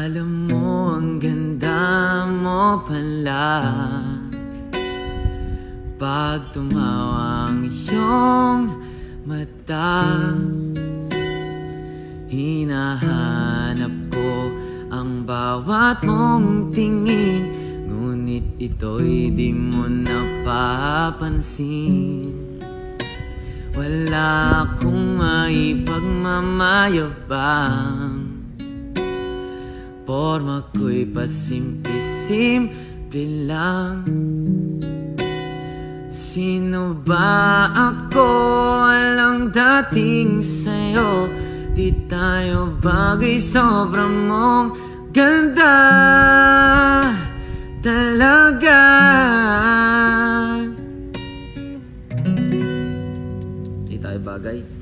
Alam mo, ang ganda mo pala pag tumawa ang iyong mata. Hinahanap ko ang bawat mong tingin, ngunit ito'y di mo napapansin. Wala akong maipagmamayabang, porma ko'y pasimple-simple lang. Sino ba ako? Walang dating sa'yo, di tayo bagay, sobrang mong ganda talaga. Di tayo bagay.